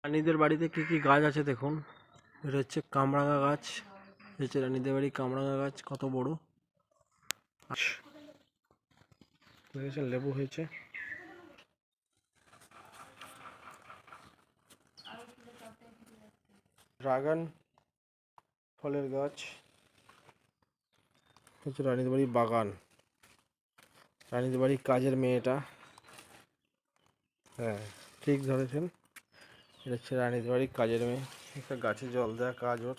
রানীদের বাড়িতে কি কি গাছ আছে দেখুন। এটা হচ্ছে কামরাঙা গাছ। হচ্ছে রানীদের বাড়ি কামরাঙা গাছ, কত বড়। দেখেছেন, লেবু হয়েছে। ড্রাগন ফলের গাছ। হচ্ছে রানীদের বাড়ি বাগান। রানীদের বাড়ি কাজের মেয়েটা, হ্যাঁ ঠিক ধরেছেন, এটা হচ্ছে রানীদের বাড়ি কাজের মেয়ে। একটা গাছে জল দেওয়া কাজ ওর।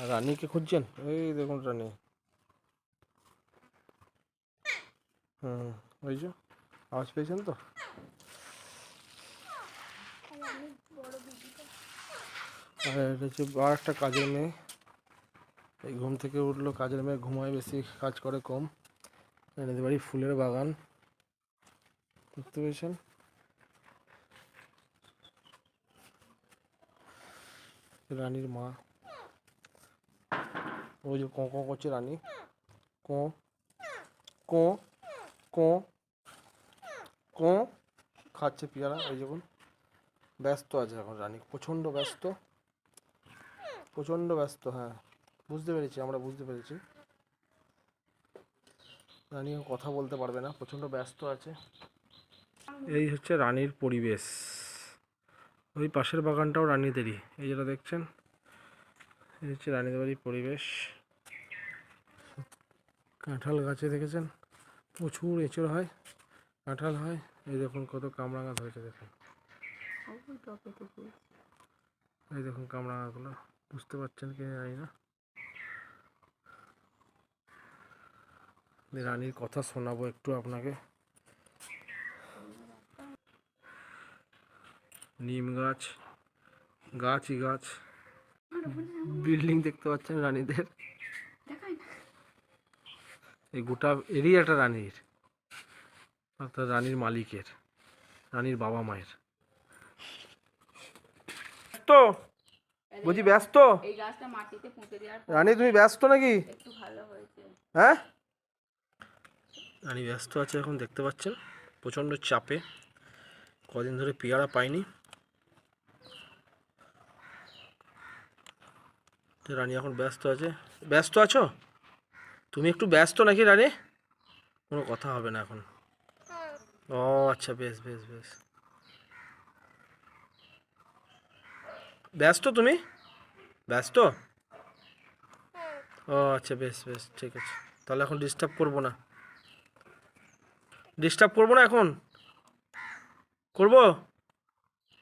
আর রানীকে খুঁজছেন, এই দেখুন রানী। ওই যে আওয়াজ পেয়েছেন তো। আর এটা হচ্ছে আর একটা কাজের মেয়ে। এই ঘুম থেকে উঠলো, কাজের মেয়ে ঘুমায় বেশি, কাজ করে কম। রানীদের বাড়ি ফুলের বাগান, দেখতে পেয়েছেন। রানীর মা, ওই যে কোঁ কোঁ করছে রানী, কোঁ কোঁ কোঁ কোঁ খাচ্ছে পেয়ারা। ওই দেখুন, ব্যস্ত আছে এখন রানী, প্রচণ্ড ব্যস্ত, প্রচণ্ড ব্যস্ত। হ্যাঁ বুঝতে পেরেছি, আমরা বুঝতে পেরেছি। রানী কথা বলতে পারবে না, প্রচণ্ড ব্যস্ত আছে। এই হচ্ছে রানীর পরিবেশ। ওই পাশের বাগানটাও রানীদেরই, এই যেটা দেখছেন, এই হচ্ছে রানীদের বাড়ির পরিবেশ। কাঁঠাল গাছে দেখেছেন প্রচুর এঁচড় হয়, কাঁঠাল হয়। এই দেখুন কত কামরাঙা ধরেছে, দেখুন এই দেখুন কামরাঙাগুলো, বুঝতে পারছেন কি জানি না। রানীর কথা শোনাবো একটু আপনাকে। নিম গাছ, গাছই গাছ। বিল্ডিং দেখতে পাচ্ছেন রানীদের, এই গোটা এরিয়াটা রানীর, অর্থাৎ রানীর মালিকের, রানীর বাবা মায়ের। তো বুঝি ব্যস্ত রানী, তুমি ব্যস্ত নাকি? হ্যাঁ রানী ব্যস্ত আছে এখন, দেখতে পাচ্ছেন প্রচণ্ড চাপে, কদিন ধরে পেয়ারা পাইনি। রানী এখন ব্যস্ত আছে। ব্যস্ত আছো তুমি? একটু ব্যস্ত নাকি রানী? কোনো কথা হবে না এখন। ও আচ্ছা, বেশ বেশ বেশ। ব্যস্ত তুমি? ব্যস্ত? ও আচ্ছা, বেশ বেশ, ঠিক আছে। তাহলে এখন ডিস্টার্ব করবো না, ডিস্টার্ব করবো না এখন, করবো?